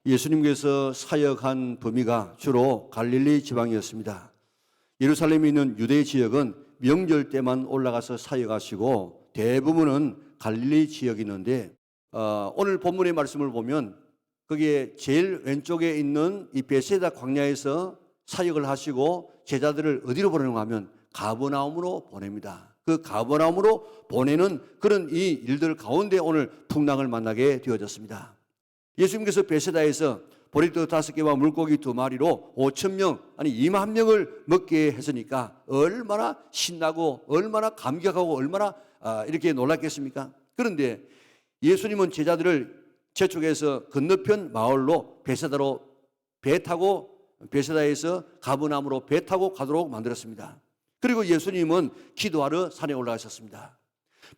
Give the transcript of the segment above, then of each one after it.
예수님께서 사역한 범위가 주로 갈릴리 지방이었습니다. 예루살렘에 있는 유대 지역은 명절 때만 올라가서 사역하시고 대부분은 갈릴리 지역이 있는데 오늘 본문의 말씀을 보면 거기에 제일 왼쪽에 있는 이 베세다 광야에서 사역을 하시고 제자들을 어디로 보내는가 하면 가버나움으로 보냅니다. 그 가버나움으로 보내는 그런 이 일들 가운데 오늘 풍랑을 만나게 되어졌습니다. 예수님께서 베세다에서 보리떡 5개와 물고기 2마리로 5,000명 아니 2만 명을 먹게 했으니까 얼마나 신나고 얼마나 감격하고 얼마나 이렇게 놀랐겠습니까? 그런데 예수님은 제자들을 저쪽에서 건너편 마을로 베세다로 배 타고 베세다에서 가버나움으로 배 타고 가도록 만들었습니다. 그리고 예수님은 기도하러 산에 올라가셨습니다.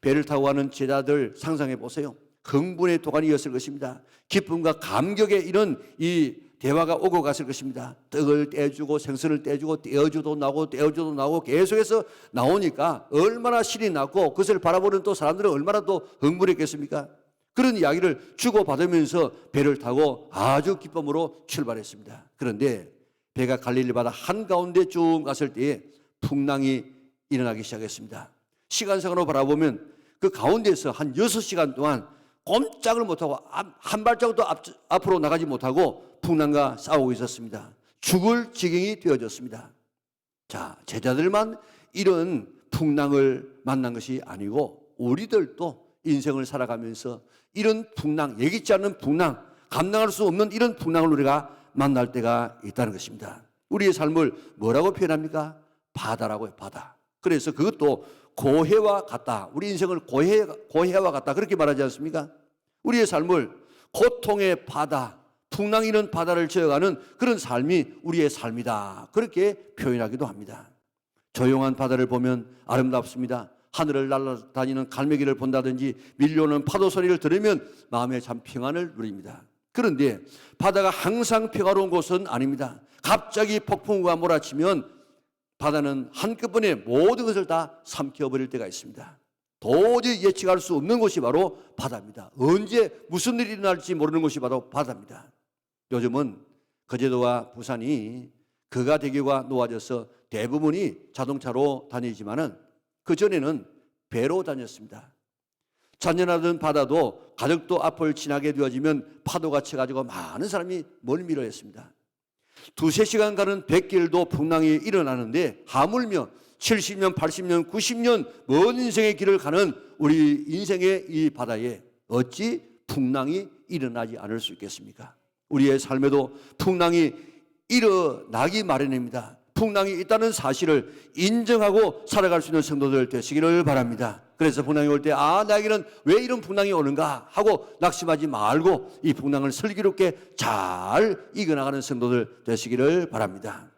배를 타고 가는 제자들 상상해 보세요. 흥분의 도가니였을 것입니다. 기쁨과 감격의 이런 이 대화가 오고 갔을 것입니다. 떡을 떼주고 생선을 떼주고 떼어주도 나오고 떼어주도 나오고 계속해서 나오니까 얼마나 신이 났고 그것을 바라보는 또 사람들은 얼마나 또 흥분했겠습니까? 그런 이야기를 주고받으면서 배를 타고 아주 기쁨으로 출발했습니다. 그런데 배가 갈릴리 바다 한가운데 쭉 갔을 때에 풍랑이 일어나기 시작했습니다. 시간상으로 바라보면 그 가운데서 한 6시간 동안 꼼짝을 못하고 한 발자국도 앞으로 나가지 못하고 풍랑과 싸우고 있었습니다. 죽을 지경이 되어졌습니다. 자, 제자들만 이런 풍랑을 만난 것이 아니고 우리들도 인생을 살아가면서 이런 풍랑, 예기치 않는 풍랑, 감당할 수 없는 이런 풍랑을 우리가 만날 때가 있다는 것입니다. 우리의 삶을 뭐라고 표현합니까? 바다라고요, 바다. 그래서 그것도 고해와 같다. 우리 인생을 고해와 같다. 그렇게 말하지 않습니까? 우리의 삶을 고통의 바다, 풍랑이 있는 바다를 저어가는 그런 삶이 우리의 삶이다. 그렇게 표현하기도 합니다. 조용한 바다를 보면 아름답습니다. 하늘을 날아다니는 갈매기를 본다든지 밀려오는 파도 소리를 들으면 마음에 참 평안을 누립니다. 그런데 바다가 항상 평화로운 곳은 아닙니다. 갑자기 폭풍우가 몰아치면 바다는 한꺼번에 모든 것을 다 삼켜버릴 때가 있습니다. 도저히 예측할 수 없는 곳이 바로 바다입니다. 언제 무슨 일이 일어날지 모르는 곳이 바로 바다입니다. 요즘은 거제도와 부산이 거가대교가 놓아져서 대부분이 자동차로 다니지만은 그전에는 배로 다녔습니다. 잔연하던 바다도 가덕도 앞을 지나게 되어지면 파도가 쳐가지고 많은 사람이 멀미를 했습니다. 2-3시간 가는 뱃길도 풍랑이 일어나는데 하물며 70년, 80년, 90년 먼 인생의 길을 가는 우리 인생의 이 바다에 어찌 풍랑이 일어나지 않을 수 있겠습니까? 우리의 삶에도 풍랑이 일어나기 마련입니다. 풍랑이 있다는 사실을 인정하고 살아갈 수 있는 성도들 되시기를 바랍니다. 그래서 풍랑이 올 때 나에게는 왜 이런 풍랑이 오는가 하고 낙심하지 말고 이 풍랑을 슬기롭게 잘 이겨나가는 성도들 되시기를 바랍니다.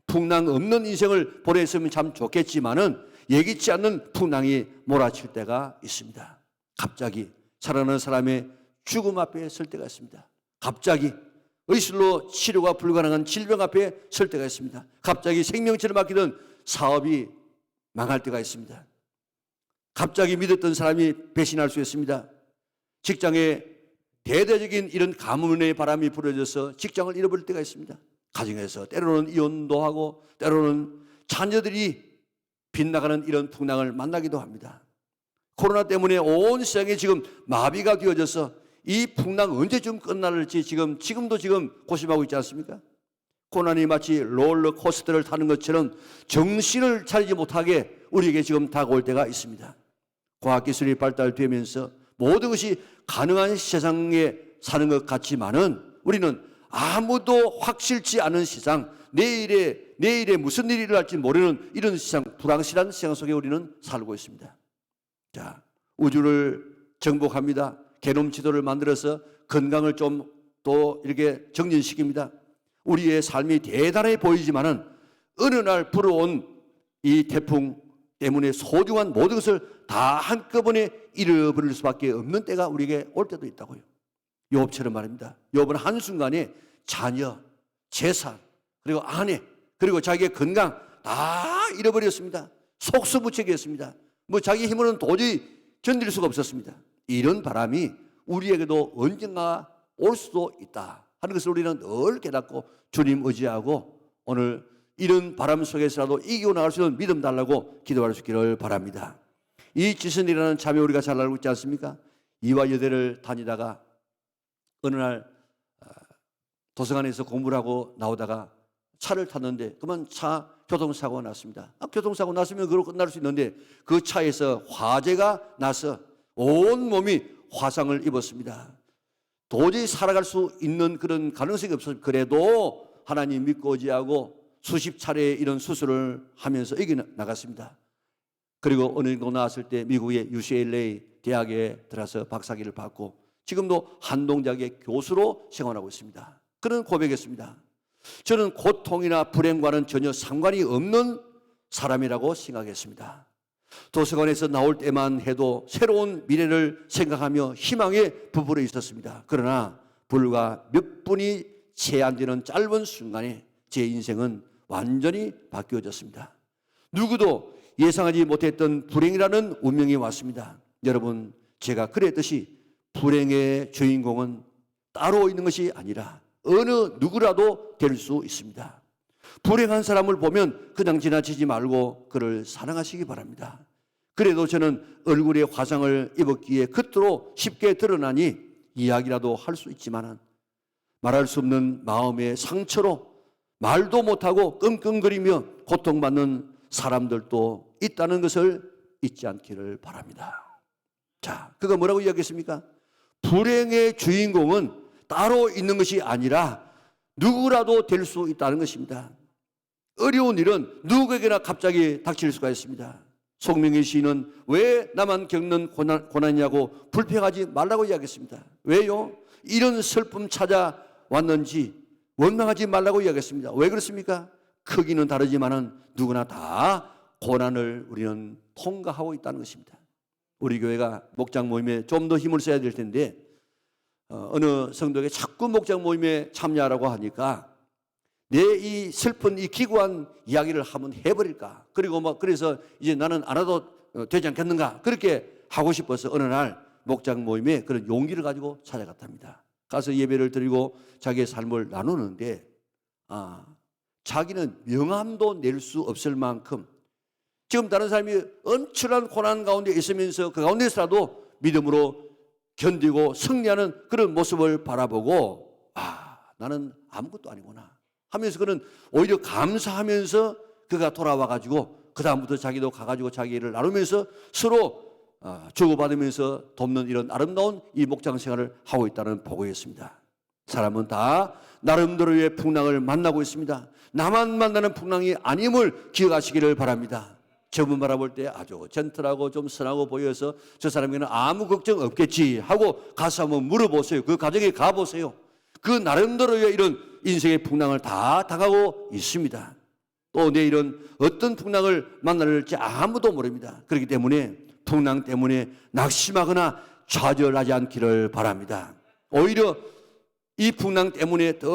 풍랑 없는 인생을 보냈으면 참 좋겠지만은 예기치 않는 풍랑이 몰아칠 때가 있습니다. 갑자기 살아가는 사람의 죽음 앞에 설 때가 있습니다. 갑자기 의술로 치료가 불가능한 질병 앞에 설 때가 있습니다. 갑자기 생명체를 맡기던 사업이 망할 때가 있습니다. 갑자기 믿었던 사람이 배신할 수 있습니다. 직장에 대대적인 이런 가문의 바람이 불어져서 직장을 잃어버릴 때가 있습니다. 가정에서 때로는 이혼도 하고 때로는 자녀들이 빗나가는 이런 풍랑을 만나기도 합니다. 코로나 때문에 온 세상이 지금 마비가 되어져서 이 풍랑 언제쯤 끝날지 지금도 고심하고 있지 않습니까? 고난이 마치 롤러코스터를 타는 것처럼 정신을 차리지 못하게 우리에게 지금 다가올 때가 있습니다. 과학기술이 발달되면서 모든 것이 가능한 세상에 사는 것 같지만은 우리는 아무도 확실치 않은 세상, 내일에 무슨 일이 일어날지 모르는 이런 세상, 불확실한 세상 속에 우리는 살고 있습니다. 자, 우주를 정복합니다. 게놈 지도를 만들어서 건강을 좀 또 이렇게 정진시킵니다. 우리의 삶이 대단해 보이지만은 어느 날 불어온 이 태풍 때문에 소중한 모든 것을 다 한꺼번에 잃어버릴 수밖에 없는 때가 우리에게 올 때도 있다고요. 욥처럼 말입니다. 욥은 한순간에 자녀, 재산, 그리고 아내, 그리고 자기의 건강 다 잃어버렸습니다. 속수무책이었습니다. 자기 힘으로는 도저히 견딜 수가 없었습니다. 이런 바람이 우리에게도 언젠가 올 수도 있다. 하는 것을 우리는 늘 깨닫고 주님 의지하고 오늘 이런 바람 속에서라도 이기고 나갈 수 있는 믿음 달라고 기도할 수 있기를 바랍니다. 이 지선이라는 자매 우리가 잘 알고 있지 않습니까? 이화여대를 다니다가 어느 날 도서관에서 공부를 하고 나오다가 차를 탔는데 그만 차 교통사고가 났습니다. 교통사고 났으면 그걸로 끝날 수 있는데 그 차에서 화재가 나서 온 몸이 화상을 입었습니다. 도저히 살아갈 수 있는 그런 가능성이 없었어요. 그래도 하나님 믿고 의지하고 수십 차례 이런 수술을 하면서 이겨나갔습니다. 그리고 어느 정도 나왔을 때 미국의 UCLA 대학에 들어서 박사학위를 받고 지금도 한동작의 교수로 생활하고 있습니다. 그런 고백했습니다. 저는 고통이나 불행과는 전혀 상관이 없는 사람이라고 생각했습니다. 도서관에서 나올 때만 해도 새로운 미래를 생각하며 희망에 부풀어 있었습니다. 그러나 불과 몇 분이 채 안 되는 짧은 순간에 제 인생은 완전히 바뀌어졌습니다. 누구도 예상하지 못했던 불행이라는 운명이 왔습니다. 여러분, 제가 그랬듯이 불행의 주인공은 따로 있는 것이 아니라 어느 누구라도 될 수 있습니다. 불행한 사람을 보면 그냥 지나치지 말고 그를 사랑하시기 바랍니다. 그래도 저는 얼굴에 화상을 입었기에 겉으로 쉽게 드러나니 이야기라도 할 수 있지만 말할 수 없는 마음의 상처로 말도 못하고 끙끙거리며 고통받는 사람들도 있다는 것을 잊지 않기를 바랍니다. 자, 그가 뭐라고 이야기했습니까? 불행의 주인공은 따로 있는 것이 아니라 누구라도 될 수 있다는 것입니다. 어려운 일은 누구에게나 갑자기 닥칠 수가 있습니다. 송명희 시인은 왜 나만 겪는 고난이냐고 불평하지 말라고 이야기했습니다. 왜요? 이런 슬픔 찾아왔는지 원망하지 말라고 이야기했습니다. 왜 그렇습니까? 크기는 다르지만은 누구나 다 고난을 우리는 통과하고 있다는 것입니다. 우리 교회가 목장 모임에 좀 더 힘을 써야 될 텐데 어느 성도에게 자꾸 목장 모임에 참여하라고 하니까 내 이 슬픈 이 기구한 이야기를 한번 해버릴까? 그리고 그래서 이제 나는 안 해도 되지 않겠는가? 그렇게 하고 싶어서 어느 날 목장 모임에 그런 용기를 가지고 찾아갔답니다. 가서 예배를 드리고 자기의 삶을 나누는데 자기는 명함도 낼 수 없을 만큼 지금 다른 사람이 엄청난 고난 가운데 있으면서 그 가운데서라도 믿음으로 견디고 승리하는 그런 모습을 바라보고 나는 아무것도 아니구나 하면서 그는 오히려 감사하면서 그가 돌아와 가지고 그 다음부터 자기도 가가지고 자기 일을 나누면서 서로 주고받으면서 돕는 이런 아름다운 이 목장 생활을 하고 있다는 보고였습니다. 사람은 다 나름대로의 풍랑을 만나고 있습니다. 나만 만나는 풍랑이 아님을 기억하시기를 바랍니다. 저분 바라볼 때 아주 젠틀하고 좀 선하고 보여서 저 사람에게는 아무 걱정 없겠지 하고 가서 한번 물어보세요. 그 가정에 가보세요. 그 나름대로의 이런 인생의 풍랑을 다 당하고 있습니다. 또 내일은 어떤 풍랑을 만날지 아무도 모릅니다. 그렇기 때문에 풍랑 때문에 낙심하거나 좌절하지 않기를 바랍니다. 오히려 이 풍랑 때문에 더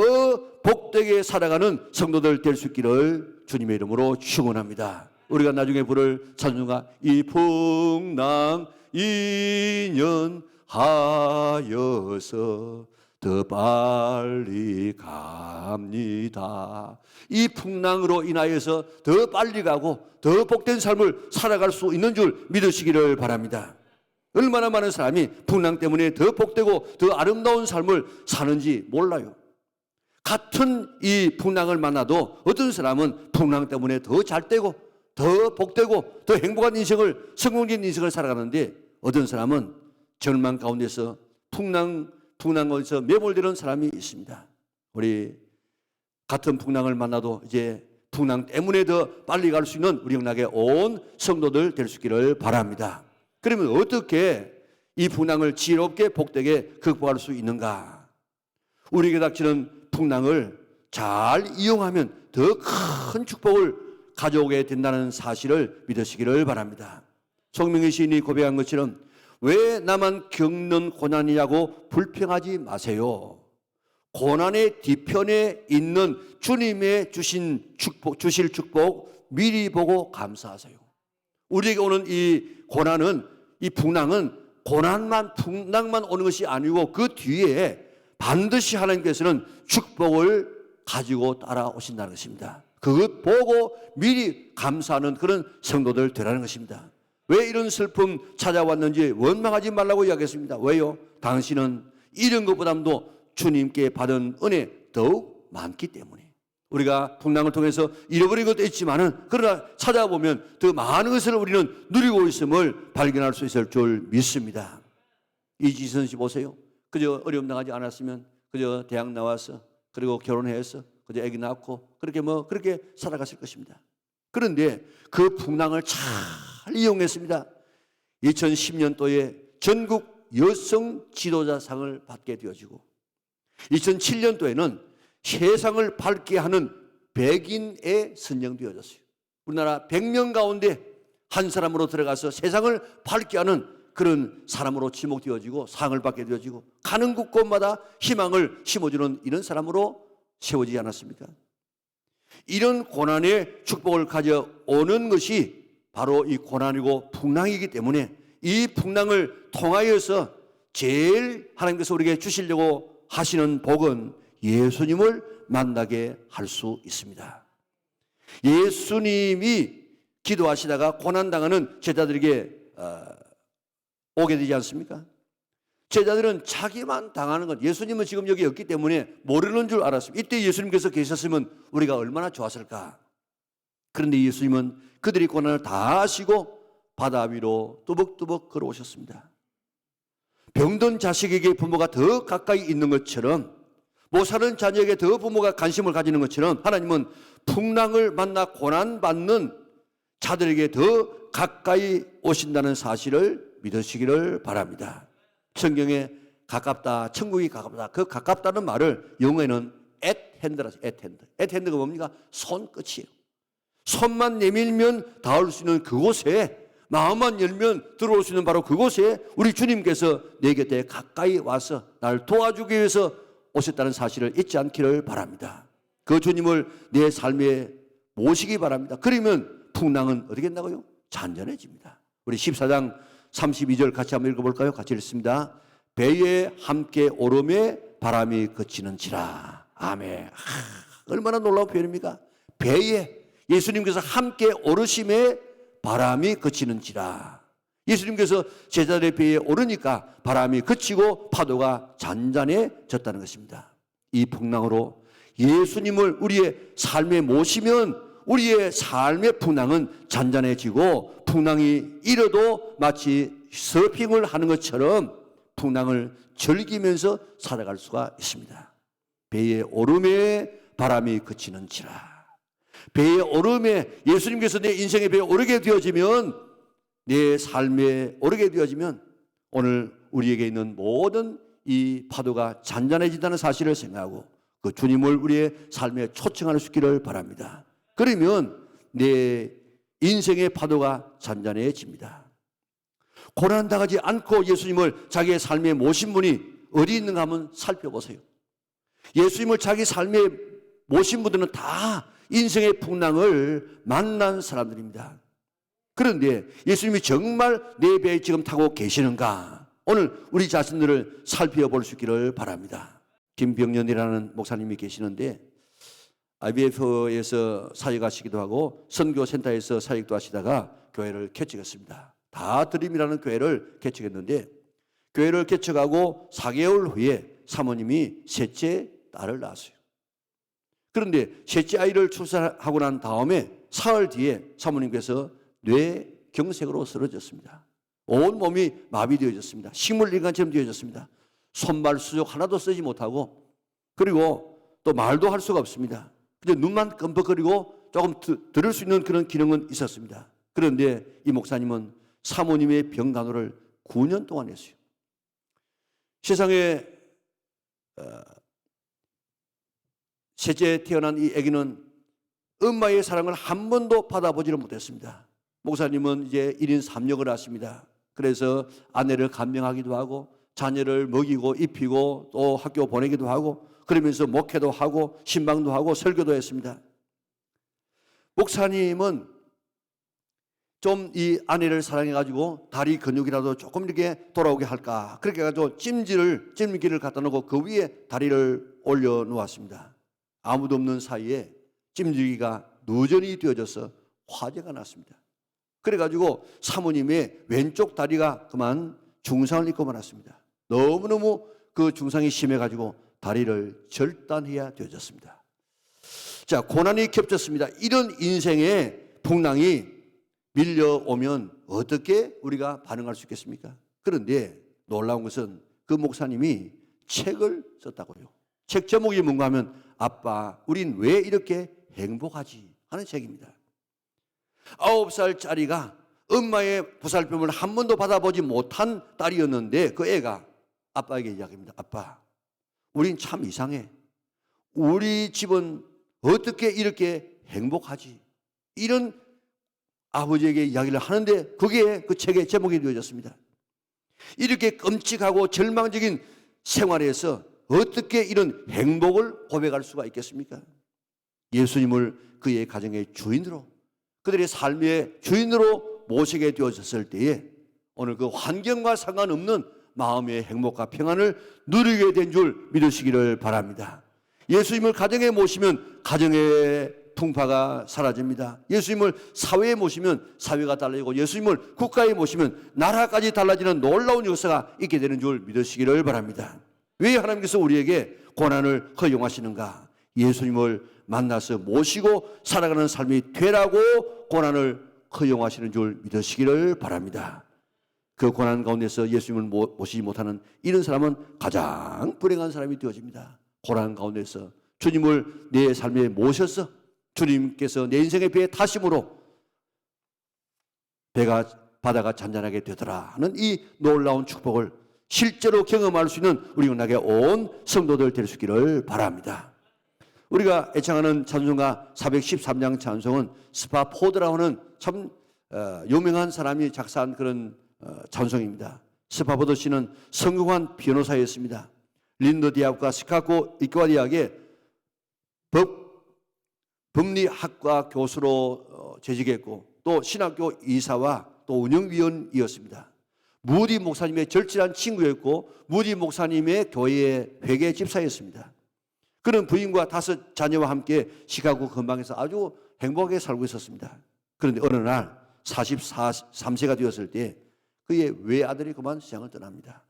복되게 살아가는 성도들 될 수 있기를 주님의 이름으로 축원합니다. 우리가 나중에 부를 찬송가 이 풍랑 인연하여서 더 빨리 갑니다. 이 풍랑으로 인하여서 더 빨리 가고 더 복된 삶을 살아갈 수 있는 줄 믿으시기를 바랍니다. 얼마나 많은 사람이 풍랑 때문에 더 복되고 더 아름다운 삶을 사는지 몰라요. 같은 이 풍랑을 만나도 어떤 사람은 풍랑 때문에 더 잘되고 더 복되고 더 행복한 인생을 성공적인 인생을 살아가는데 어떤 사람은 절망 가운데서 풍랑 가운데서 매몰되는 사람이 있습니다. 우리 같은 풍랑을 만나도 이제 풍랑 때문에 더 빨리 갈 수 있는 우리 영락에 온 성도들 될 수 있기를 바랍니다. 그러면 어떻게 이 풍랑을 지혜롭게 복되게 극복할 수 있는가? 우리에게 닥치는 풍랑을 잘 이용하면 더 큰 축복을 가져오게 된다는 사실을 믿으시기를 바랍니다. 송명희 시인이 고백한 것처럼 왜 나만 겪는 고난이냐고 불평하지 마세요. 고난의 뒤편에 있는 주님의 주실 축복 미리 보고 감사하세요. 우리에게 오는 이 고난은 이 풍랑은 풍랑만 오는 것이 아니고 그 뒤에 반드시 하나님께서는 축복을 가지고 따라오신다는 것입니다. 그것 보고 미리 감사하는 그런 성도들 되라는 것입니다. 왜 이런 슬픔 찾아왔는지 원망하지 말라고 이야기했습니다. 왜요? 당신은 이런 것보다도 주님께 받은 은혜 더욱 많기 때문에. 우리가 풍랑을 통해서 잃어버린 것도 있지만은 그러나 찾아보면 더 많은 것을 우리는 누리고 있음을 발견할 수 있을 줄 믿습니다. 이지선 씨 보세요. 그저 어려움 당하지 않았으면 그저 대학 나와서 그리고 결혼해서 그저 아기 낳고 그렇게 살아갔을 것입니다. 그런데 그 풍랑을 잘 이용했습니다. 2010년도에 전국 여성 지도자상을 받게 되어지고 2007년도에는 세상을 밝게 하는 백인에 선정되어졌어요. 우리나라 100명 가운데 한 사람으로 들어가서 세상을 밝게 하는 그런 사람으로 지목되어지고 상을 받게 되어지고 가는 곳곳마다 희망을 심어주는 이런 사람으로 세워지지 않았습니까? 이런 고난의 축복을 가져오는 것이 바로 이 고난이고 풍랑이기 때문에 이 풍랑을 통하여서 제일 하나님께서 우리에게 주시려고 하시는 복은 예수님을 만나게 할 수 있습니다. 예수님이 기도하시다가 고난당하는 제자들에게 오게 되지 않습니까? 제자들은 자기만 당하는 것, 예수님은 지금 여기 없기 때문에 모르는 줄 알았습니다. 이때 예수님께서 계셨으면 우리가 얼마나 좋았을까. 그런데 예수님은 그들이 고난을 다 하시고 바다 위로 뚜벅뚜벅 걸어오셨습니다. 병든 자식에게 부모가 더 가까이 있는 것처럼, 못 사는 자녀에게 더 부모가 관심을 가지는 것처럼 하나님은 풍랑을 만나 고난받는 자들에게 더 가까이 오신다는 사실을 믿으시기를 바랍니다. 성경에 가깝다, 천국이 가깝다, 그 가깝다는 말을 영어에는 at hand라고 해요. at hand가 뭡니까? 손끝이에요. 손만 내밀면 닿을 수 있는 그곳에, 마음만 열면 들어올 수 있는 바로 그곳에 우리 주님께서 내 곁에 가까이 와서 나를 도와주기 위해서 오셨다는 사실을 잊지 않기를 바랍니다. 그 주님을 내 삶에 모시기 바랍니다. 그러면 풍랑은 어떻게 된다고요? 잔잔해집니다. 우리 14장 32절 같이 한번 읽어볼까요? 같이 읽습니다. 배에 함께 오름에 바람이 그치는지라. 아멘. 얼마나 놀라운 표현입니까? 배에 예수님께서 함께 오르심에 바람이 그치는지라. 예수님께서 제자들의 배에 오르니까 바람이 그치고 파도가 잔잔해졌다는 것입니다. 이 풍랑으로 예수님을 우리의 삶에 모시면 우리의 삶의 풍랑은 잔잔해지고, 풍랑이 일어도 마치 서핑을 하는 것처럼 풍랑을 즐기면서 살아갈 수가 있습니다. 배에 오름에 바람이 그치는지라. 배에 오름에, 예수님께서 내 인생의 배에 오르게 되어지면, 내 삶에 오르게 되어지면 오늘 우리에게 있는 모든 이 파도가 잔잔해진다는 사실을 생각하고 그 주님을 우리의 삶에 초청할 수 있기를 바랍니다. 그러면 내 인생의 파도가 잔잔해집니다. 고난당하지 않고 예수님을 자기의 삶에 모신 분이 어디 있는가 하면 살펴보세요. 예수님을 자기 삶에 모신 분들은 다 인생의 풍랑을 만난 사람들입니다. 그런데 예수님이 정말 내 배에 지금 타고 계시는가? 오늘 우리 자신들을 살펴볼 수 있기를 바랍니다. 김병년이라는 목사님이 계시는데 IBF에서 사역하시기도 하고 선교센터에서 사역도 하시다가 교회를 개척했습니다. 다 드림이라는 교회를 개척했는데, 교회를 개척하고 4개월 후에 사모님이 셋째 딸을 낳았어요. 그런데 셋째 아이를 출산하고 난 다음에 사흘 뒤에 사모님께서 뇌경색으로 쓰러졌습니다. 온 몸이 마비되어졌습니다. 식물인간처럼 되어졌습니다. 손발 수족 하나도 쓰지 못하고, 그리고 또 말도 할 수가 없습니다. 근데 눈만 끔뻑거리고 조금 들을 수 있는 그런 기능은 있었습니다. 그런데 이 목사님은 사모님의 병간호를 9년 동안 했어요. 세상에 셋째 태어난 이 아기는 엄마의 사랑을 한 번도 받아보지를 못했습니다. 목사님은 이제 1인 3역을 하십니다. 그래서 아내를 간병하기도 하고 자녀를 먹이고 입히고 또 학교 보내기도 하고 그러면서 목회도 하고 신방도 하고 설교도 했습니다. 목사님은 좀 이 아내를 사랑해가지고 다리 근육이라도 조금 이렇게 돌아오게 할까. 그렇게 해가지고 찜기를 갖다 놓고 그 위에 다리를 올려 놓았습니다. 아무도 없는 사이에 찜질기가 누전이 되어져서 화재가 났습니다. 그래가지고 사모님의 왼쪽 다리가 그만 중상을 입고 말았습니다. 너무너무 그 중상이 심해가지고 다리를 절단해야 되어졌습니다. 자, 고난이 겹쳤습니다. 이런 인생의 풍랑이 밀려오면 어떻게 우리가 반응할 수 있겠습니까? 그런데 놀라운 것은 그 목사님이 책을 썼다고요. 책 제목이 뭔가 하면 아빠, 우린 왜 이렇게 행복하지? 하는 책입니다. 9살짜리가 엄마의 보살핌을 한 번도 받아보지 못한 딸이었는데 그 애가 아빠에게 이야기합니다. 아빠, 우린 참 이상해. 우리 집은 어떻게 이렇게 행복하지? 이런 아버지에게 이야기를 하는데 그게 그 책의 제목이 되어졌습니다. 이렇게 끔찍하고 절망적인 생활에서 어떻게 이런 행복을 고백할 수가 있겠습니까? 예수님을 그의 가정의 주인으로, 그들의 삶의 주인으로 모시게 되어졌을 때에 오늘 그 환경과 상관없는 마음의 행복과 평안을 누리게 된 줄 믿으시기를 바랍니다. 예수님을 가정에 모시면 가정의 풍파가 사라집니다. 예수님을 사회에 모시면 사회가 달라지고 예수님을 국가에 모시면 나라까지 달라지는 놀라운 역사가 있게 되는 줄 믿으시기를 바랍니다. 왜 하나님께서 우리에게 고난을 허용하시는가? 예수님을 만나서 모시고 살아가는 삶이 되라고 고난을 허용하시는 줄 믿으시기를 바랍니다. 그 고난 가운데서 예수님을 모시지 못하는 이런 사람은 가장 불행한 사람이 되어집니다. 고난 가운데서 주님을 내 삶에 모셔서 주님께서 내 인생의 배에 타심으로 바다가 잔잔하게 되더라 하는 이 놀라운 축복을 실제로 경험할 수 있는 우리 은하계 온 성도들 될 수 있기를 바랍니다. 우리가 애창하는 찬송가 413장 찬송은 스파포드라고 하는 참 유명한 사람이 작사한 그런 찬송입니다. 스파포드 씨는 성공한 변호사였습니다. 린더 대학과 시카고 이과 대학의 법리학과 교수로 재직했고 또 신학교 이사와 또 운영위원이었습니다. 무디 목사님의 절친한 친구였고 무디 목사님의 교회의 회계 집사였습니다. 그는 부인과 5 자녀와 함께 시카고 근방에서 아주 행복하게 살고 있었습니다. 그런데 어느 날 43세가 되었을 때 그의 외아들이 그만 세상을 떠납니다.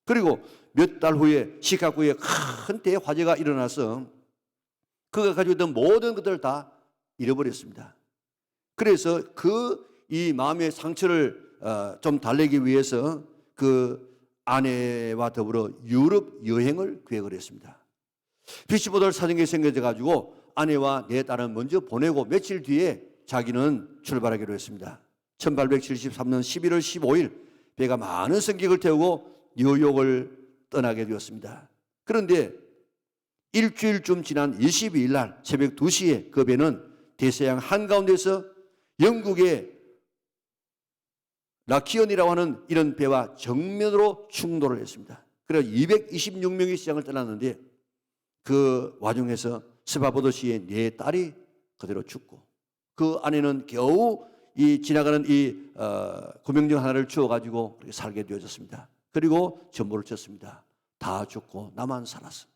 그리고 몇 달 후에 시카고에 큰 대화재가 일어나서 그가 가지고 있던 모든 것들을 다 잃어버렸습니다. 그래서 이 마음의 상처를 좀 달래기 위해서 그 아내와 더불어 유럽 여행을 계획을 했습니다. 빛보들 사정이 생겨져 가지고 아내와 내 딸은 먼저 보내고 며칠 뒤에 자기는 출발하기로 했습니다. 1873년 11월 15일 배가 많은 승객을 태우고 뉴욕을 떠나게 되었습니다. 그런데 일주일쯤 지난 22일 날 새벽 2시에 그 배는 대서양 한가운데서 영국의 라키언이라고 하는 이런 배와 정면으로 충돌을 했습니다. 그래서 226명이 시장을 떠났는데 그 와중에서 스파포드 씨의 4딸이 그대로 죽고 그 아내는 겨우 이 지나가는 이 구명정 하나를 주워가지고 그렇게 살게 되어졌습니다. 그리고 전보를 쳤습니다. 다 죽고 나만 살았어.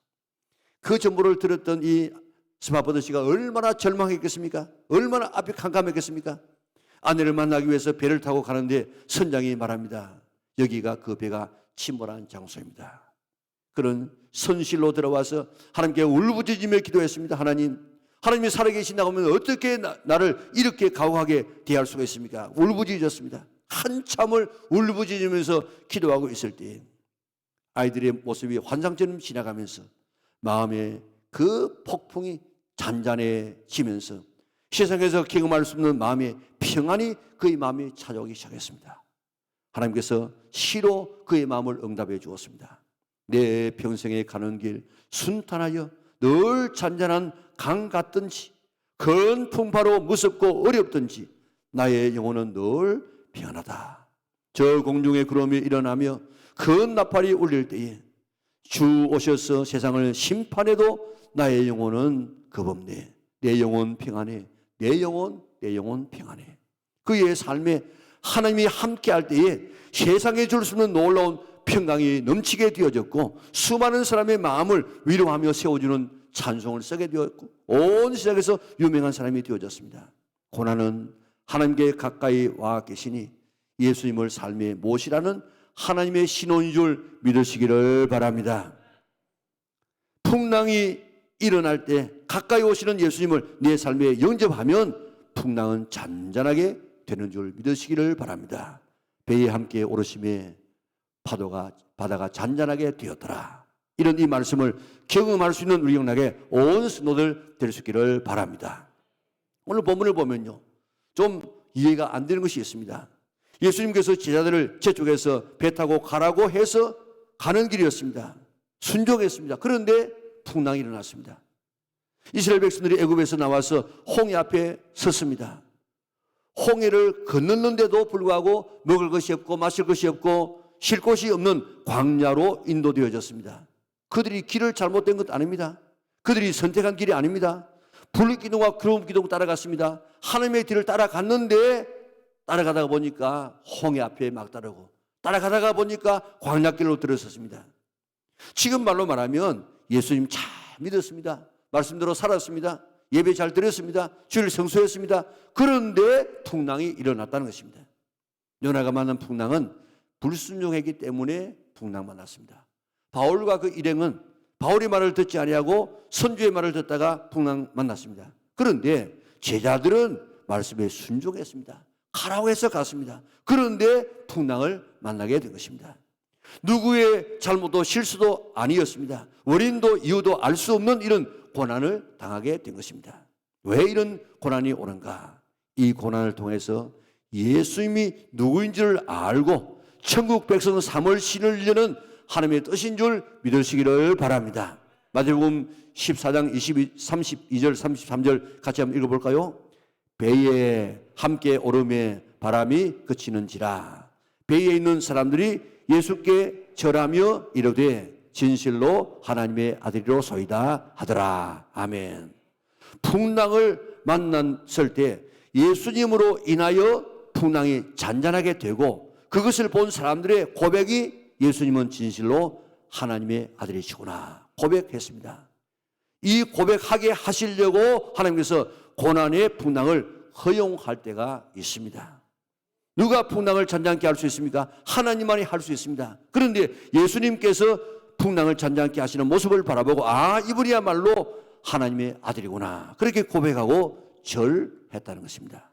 그 전보를 들었던 이 스파포드 씨가 얼마나 절망했겠습니까? 얼마나 앞이 캄캄했겠습니까? 아내를 만나기 위해서 배를 타고 가는데 선장이 말합니다. 여기가 그 배가 침몰한 장소입니다. 그런 선실로 들어와서 하나님께 울부짖으며 기도했습니다. 하나님이 살아계신다고 하면 어떻게 나를 이렇게 가혹하게 대할 수가 있습니까? 울부짖었습니다. 한참을 울부짖으면서 기도하고 있을 때 아이들의 모습이 환상처럼 지나가면서 마음에 그 폭풍이 잔잔해지면서 세상에서 경험할 수 없는 마음의 평안이 그의 마음에 찾아오기 시작했습니다. 하나님께서 시로 그의 마음을 응답해 주었습니다. 내 평생에 가는 길 순탄하여 늘 잔잔한 강 같든지 큰 풍파로 무섭고 어렵든지 나의 영혼은 늘 평안하다. 저 공중의 구름이 일어나며 큰 나팔이 울릴 때에 주 오셔서 세상을 심판해도 나의 영혼은 겁없네. 내 영혼 평안해. 내 영혼 평안해. 그의 삶에 하나님이 함께할 때에 세상에 줄 수 없는 놀라운 평강이 넘치게 되어졌고 수많은 사람의 마음을 위로하며 세워주는 찬송을 쓰게 되었고 온 세상에서 유명한 사람이 되어졌습니다. 고난은 하나님께 가까이 와 계시니 예수님을 삶에 모시라는 하나님의 신호인 줄 믿으시기를 바랍니다. 풍랑이 일어날 때 가까이 오시는 예수님을 내 삶에 영접하면 풍랑은 잔잔하게 되는 줄 믿으시기를 바랍니다. 배에 함께 오르심에 바다가 잔잔하게 되었더라. 이런 이 말씀을 경험할 수 있는 우리 영락의 온 성도들 될 수 있기를 바랍니다. 오늘 본문을 보면요, 좀 이해가 안 되는 것이 있습니다. 예수님께서 제자들을 저쪽에서 배 타고 가라고 해서 가는 길이었습니다. 순종했습니다. 그런데 풍랑이 일어났습니다. 이스라엘 백성들이 애굽에서 나와서 홍해 앞에 섰습니다. 홍해를 건넜는데도 불구하고 먹을 것이 없고 마실 것이 없고 쉴 곳이 없는 광야로 인도되어졌습니다. 그들이 길을 잘못된 것 아닙니다. 그들이 선택한 길이 아닙니다. 불기둥과 구름기둥 따라갔습니다. 하나님의 길을 따라갔는데 따라가다가 보니까 홍해 앞에 막다르고 따라가다가 보니까 광야길로 들어섰습니다. 지금 말로 말하면 예수님 잘 믿었습니다. 말씀대로 살았습니다. 예배 잘 드렸습니다. 주일 성수했습니다. 그런데 풍랑이 일어났다는 것입니다. 요나가 만난 풍랑은 불순종했기 때문에 풍랑 만났습니다. 바울과 그 일행은 바울의 말을 듣지 아니하고 선주의 말을 듣다가 풍랑 만났습니다. 그런데 제자들은 말씀에 순종했습니다. 가라고 해서 갔습니다. 그런데 풍랑을 만나게 된 것입니다. 누구의 잘못도 실수도 아니었습니다. 원인도 이유도 알 수 없는 이런 고난을 당하게 된 것입니다. 왜 이런 고난이 오는가? 이 고난을 통해서 예수님이 누구인지를 알고 천국 백성 삼을 신을 여는 하나님의 뜻인 줄 믿으시기를 바랍니다. 마태복음 14장 32절 33절 같이 한번 읽어볼까요? 배에 함께 오름에 바람이 그치는지라. 배에 있는 사람들이 예수께 절하며 이르되 진실로 하나님의 아들이로소이다 하더라. 아멘. 풍랑을 만났을 때 예수님으로 인하여 풍랑이 잔잔하게 되고 그것을 본 사람들의 고백이 예수님은 진실로 하나님의 아들이시구나 고백했습니다. 이 고백하게 하시려고 하나님께서 고난의 풍랑을 허용할 때가 있습니다. 누가 풍랑을 잔잔케 할 수 있습니까? 하나님만이 할 수 있습니다. 그런데 예수님께서 풍랑을 잔잔케 하시는 모습을 바라보고 이분이야말로 하나님의 아들이구나 그렇게 고백하고 절했다는 것입니다.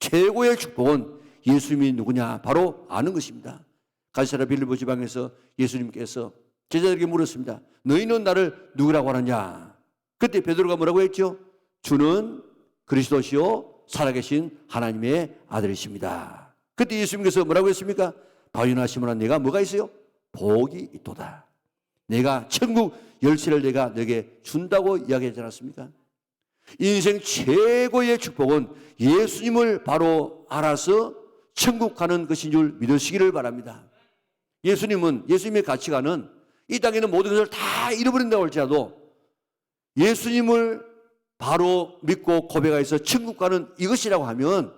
최고의 축복은 예수님이 누구냐 바로 아는 것입니다. 가이사랴 빌립보 지방에서 예수님께서 제자들에게 물었습니다. 너희는 나를 누구라고 하느냐? 그때 베드로가 뭐라고 했죠? 주는 그리스도시요 살아계신 하나님의 아들이십니다. 그때 예수님께서 뭐라고 했습니까? 바요나 시몬아 내가 뭐가 있어요? 복이 있도다. 내가 천국 열쇠를 내가 너에게 준다고 이야기하지 않았습니까? 인생 최고의 축복은 예수님을 바로 알아서 천국 가는 것인 줄 믿으시기를 바랍니다. 예수님의 가치관은 이 땅에는 모든 것을 다 잃어버린다고 할지라도 예수님을 바로 믿고 고백해서 천국 가는 이것이라고 하면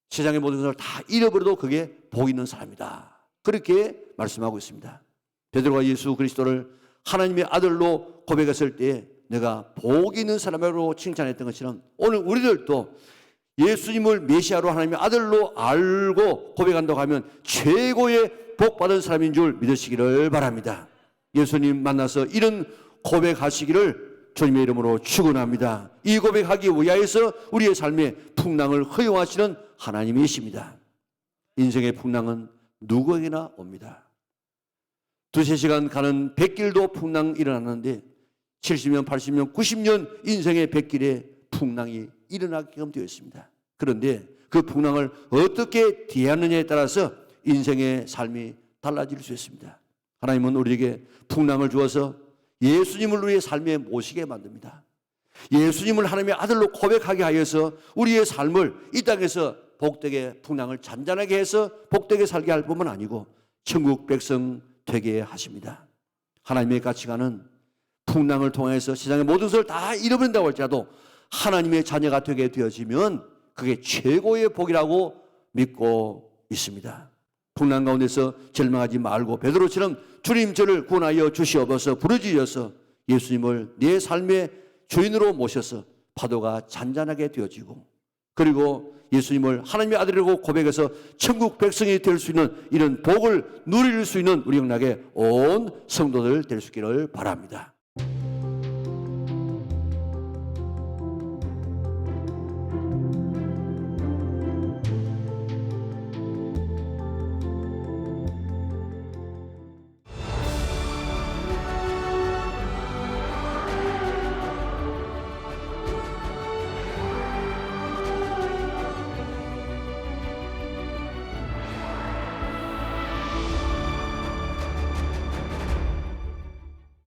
세상의 모든 것을 다 잃어버려도 그게 복 있는 사람이다. 그렇게 말씀하고 있습니다. 베드로가 예수 그리스도를 하나님의 아들로 고백했을 때 내가 복 있는 사람으로 칭찬했던 것처럼 오늘 우리들도 예수님을 메시아로 하나님의 아들로 알고 고백한다고 하면 최고의 복받은 사람인 줄 믿으시기를 바랍니다. 예수님 만나서 이런 고백하시기를 주님의 이름으로 축원합니다. 이 고백하기 위하여서 우리의 삶에 풍랑을 허용하시는 하나님이십니다. 인생의 풍랑은 누구에게나 옵니다. 두세 시간 가는 백길도 풍랑 일어났는데 70년, 80년, 90년 인생의 백길에 풍랑이 일어나게끔 되어 있습니다. 그런데 그 풍랑을 어떻게 대하느냐에 따라서 인생의 삶이 달라질 수 있습니다. 하나님은 우리에게 풍랑을 주어서 예수님을 우리의 삶에 모시게 만듭니다. 예수님을 하나님의 아들로 고백하게 하여서 우리의 삶을 이 땅에서 복되게 풍랑을 잔잔하게 해서 복되게 살게 할 뿐만 아니고 천국 백성 되게 하십니다. 하나님의 가치관은 풍랑을 통해서 세상의 모든 것을 다 잃어버린다고 할지라도 하나님의 자녀가 되게 되어지면 그게 최고의 복이라고 믿고 있습니다. 풍랑 가운데서 절망하지 말고 베드로처럼 주님 저를 구원하여 주시옵소서 부르짖어서 예수님을 내 삶의 주인으로 모셔서 파도가 잔잔하게 되어지고 그리고 예수님을 하나님의 아들이라고 고백해서 천국 백성이 될 수 있는 이런 복을 누릴 수 있는 우리 영락의 온 성도들 될 수 있기를 바랍니다.